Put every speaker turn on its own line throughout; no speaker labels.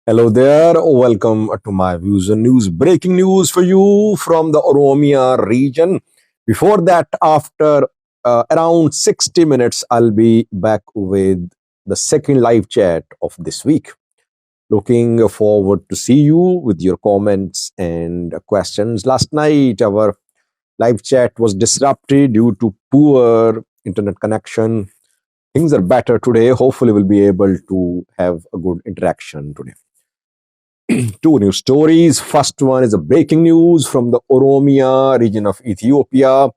Hello there. Welcome to my views and news. Breaking news for you from the Oromia region. Before that, after around 60 minutes, I'll be back with the second live chat of this week. Looking forward to see you with your comments and questions. Last night, our live chat was disrupted due to poor internet connection. Things are better today. Hopefully, we'll be able to have a good interaction today. Two news stories. First one is a breaking news from the Oromia region of Ethiopia.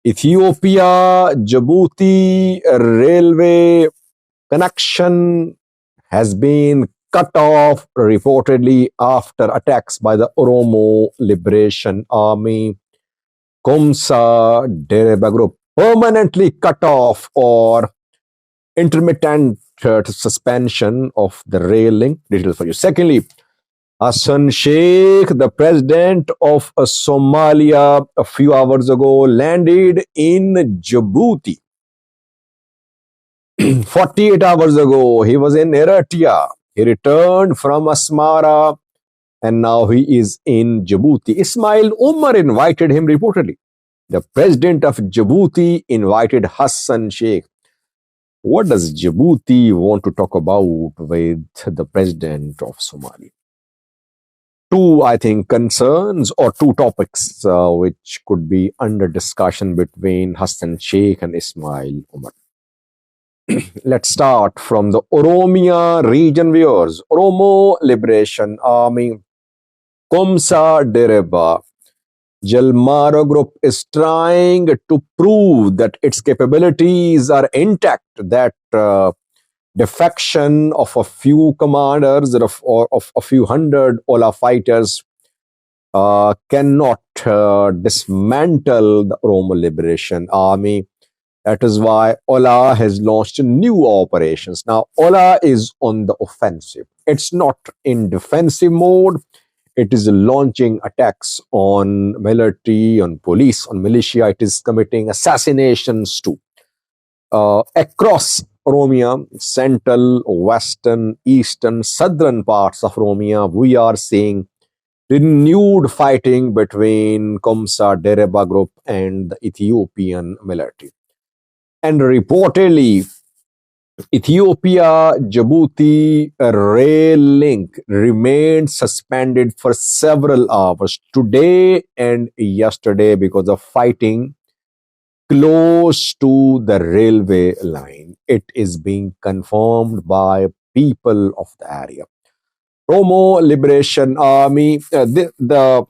Ethiopia Djibouti railway connection has been cut off reportedly after attacks by the Oromo Liberation Army. Komsa Dereba group permanently cut off or intermittent suspension of the rail link. Details for you. Secondly, Hassan Sheikh, the president of Somalia, a few hours ago landed in Djibouti. 48 hours ago, he was in Eritrea. He returned from Asmara and now he is in Djibouti. Ismail Umar invited him reportedly. The president of Djibouti invited Hassan Sheikh. What does Djibouti want to talk about with the president of Somalia? Two, I think, concerns or two topics which could be under discussion between Hassan Sheikh and Ismail Umar. Let's start from the Oromia region viewers. Oromo Liberation Army, Komsa Dereba, Jalmaro group is trying to prove that its capabilities are intact, that defection of a few commanders or of a few hundred Ola fighters cannot dismantle the Oromo Liberation Army. That is why Ola has launched new operations. Now, Ola is on the offensive. It's not in defensive mode. It is launching attacks on military, on police, on militia. It is committing assassinations too. Across Oromia, central, western, eastern, southern parts of Oromia, we are seeing renewed fighting between Komsa Dereba group and the Ethiopian military. And reportedly, Ethiopia Djibouti rail link remained suspended for several hours today and yesterday because of fighting close to the railway line. It is being confirmed by people of the area. Oromo Liberation Army, the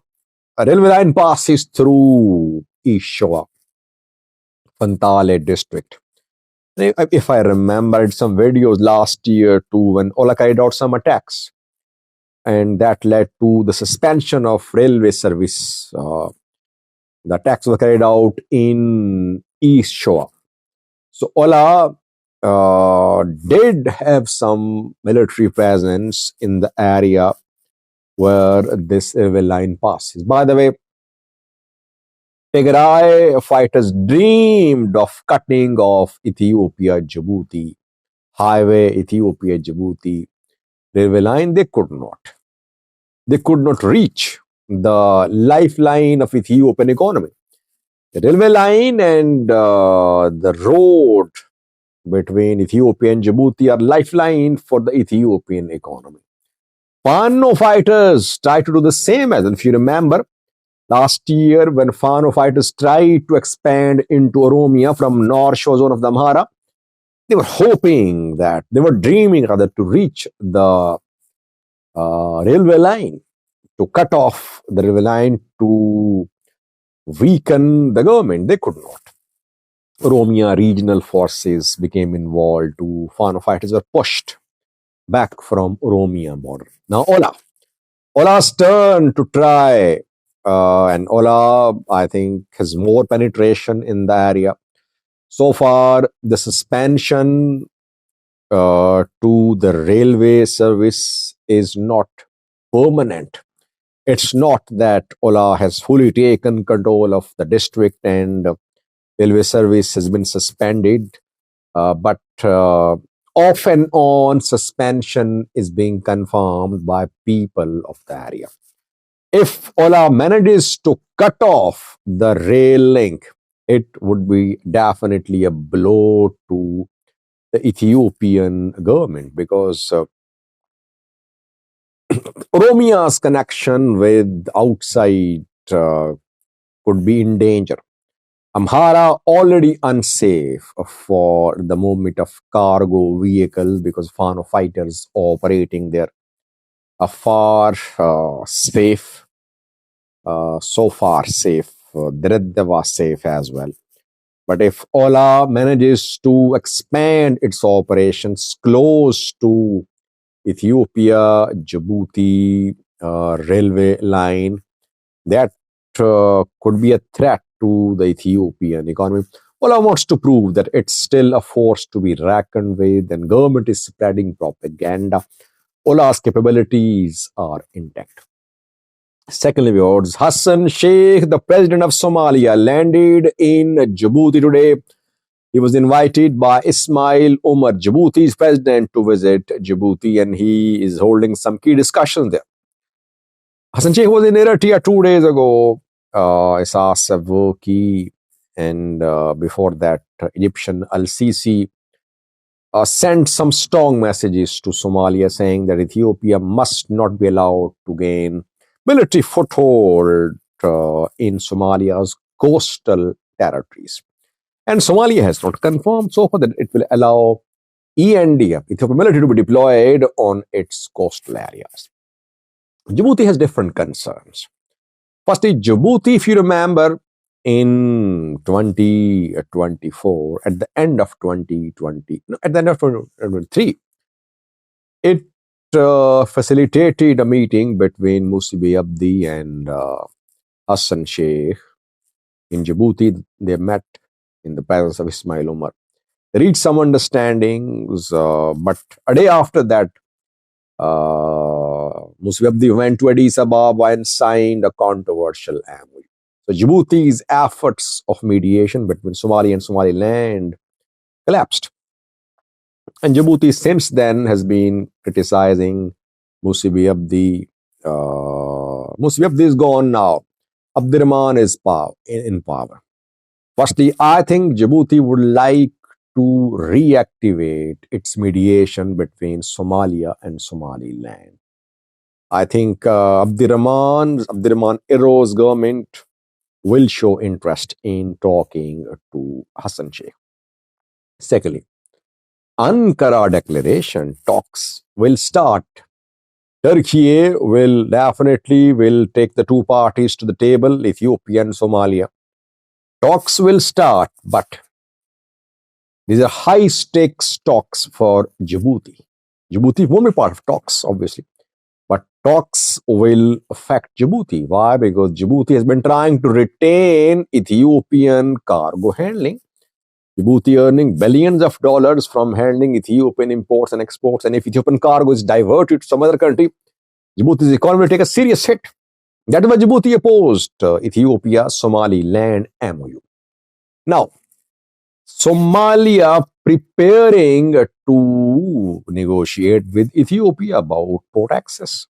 railway line passes through East Shoa, Fantale district. If I remembered some videos last year too, when Ola carried out some attacks, and that led to the suspension of railway service. The attacks were carried out in East Shoa. So Ola did have some military presence in the area where this railway line passes. By the way, Tigray fighters dreamed of cutting off Ethiopia Djibouti highway, Ethiopia Djibouti railway line. They could not. They could not reach the lifeline of Ethiopian economy. The railway line and the road between Ethiopia and Djibouti are lifeline for the Ethiopian economy. Fano fighters try to do the same as, if you remember, last year when Fano fighters tried to expand into Oromia from North Shore zone of the Amhara, they were hoping that, they were dreaming rather to reach the railway line, to cut off the railway line, to weaken the government. They could not. Oromia regional forces became involved. Fano fighters were pushed back from Oromia border. Now Ola's turn to try, and Ola, I think, has more penetration in the area. So far, the suspension to the railway service is not permanent. It's not that Ola has fully taken control of the district and railway service has been suspended, but off and on suspension is being confirmed by people of the area. If Ola manages to cut off the rail link, it would be definitely a blow to the Ethiopian government because Oromia's connection with outside could be in danger. Amhara already unsafe for the movement of cargo vehicles because Fano fighters operating there are far safe, so far safe. Dredda was safe as well. But if Ola manages to expand its operations close to Ethiopia Djibouti railway line, that could be a threat to the Ethiopian economy. Ola wants to prove that it's still a force to be reckoned with, and government is spreading propaganda. Ola's capabilities are intact. Secondly, viewers, Hassan Sheikh, the president of Somalia, landed in Djibouti today. He was invited by Ismail Omar, Djibouti's president, to visit Djibouti, and he is holding some key discussions there. Hassan Sheikh was in Eritrea 2 days ago. Issa Savoki, and before that, Egyptian Al Sisi sent some strong messages to Somalia saying that Ethiopia must not be allowed to gain military foothold in Somalia's coastal territories. And Somalia has not confirmed so far that it will allow ENDF, Ethiopian military, to be deployed on its coastal areas. Djibouti has different concerns. Firstly, Djibouti, if you remember, in 2024, at the end of 2020, no, at the end of 2023, it facilitated a meeting between Musibi Abdi and Hassan Sheikh in Djibouti. They met in the presence of Ismail Omar. They reached some understandings, but a day after that, Musibi Abdi went to Addis Ababa and signed a controversial MOU. So Djibouti's efforts of mediation between Somalia and Somaliland collapsed. And Djibouti since then has been criticizing Musibi Abdi. Musibi Abdi is gone now. Abdirahman is in power. Firstly, I think Djibouti would like to reactivate its mediation between Somalia and Somaliland. I think Abdirahman Ero's government will show interest in talking to Hassan Sheikh. Secondly, Ankara declaration talks will start. Turkey will definitely take the two parties to the table, Ethiopia and Somalia. Talks will start, but these are high stakes talks for Djibouti. Djibouti won't be part of talks, obviously, but talks will affect Djibouti. Why? Because Djibouti has been trying to retain Ethiopian cargo handling. Djibouti earning billions of dollars from handling Ethiopian imports and exports. And if Ethiopian cargo is diverted to some other country, Djibouti's economy will take a serious hit. That is why Djibouti opposed Ethiopia-Somaliland MOU. Now, Somalia preparing to negotiate with Ethiopia about port access.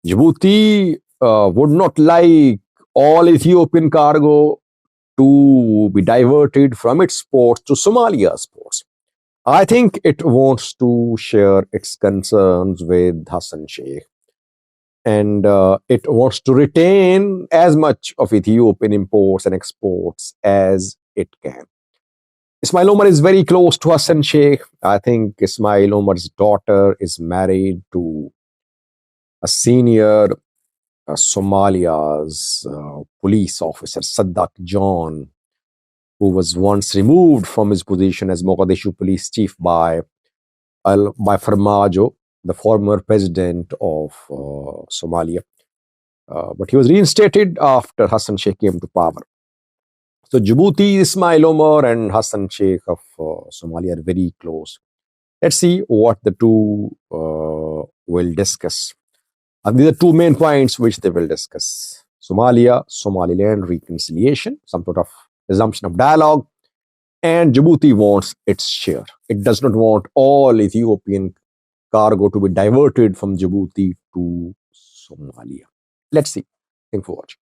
Djibouti would not like all Ethiopian cargo to be diverted from its ports to Somalia's ports. I think it wants to share its concerns with Hassan Sheikh, and it wants to retain as much of Ethiopian imports and exports as it can. Ismail Omar is very close to Hassan Sheikh. I think Ismail Omar's daughter is married to a senior Somalia's police officer, Sadak John, who was once removed from his position as Mogadishu police chief by Farmajo, the former president of Somalia. But he was reinstated after Hassan Sheikh came to power. So Djibouti, Ismail Omar and Hassan Sheikh of Somalia are very close. Let's see what the two will discuss. And these are two main points which they will discuss. Somalia, Somaliland reconciliation, some sort of resumption of dialogue, And Djibouti wants its share. It does not want all Ethiopian cargo to be diverted from Djibouti to Somalia. Let's see. Thank you for watching.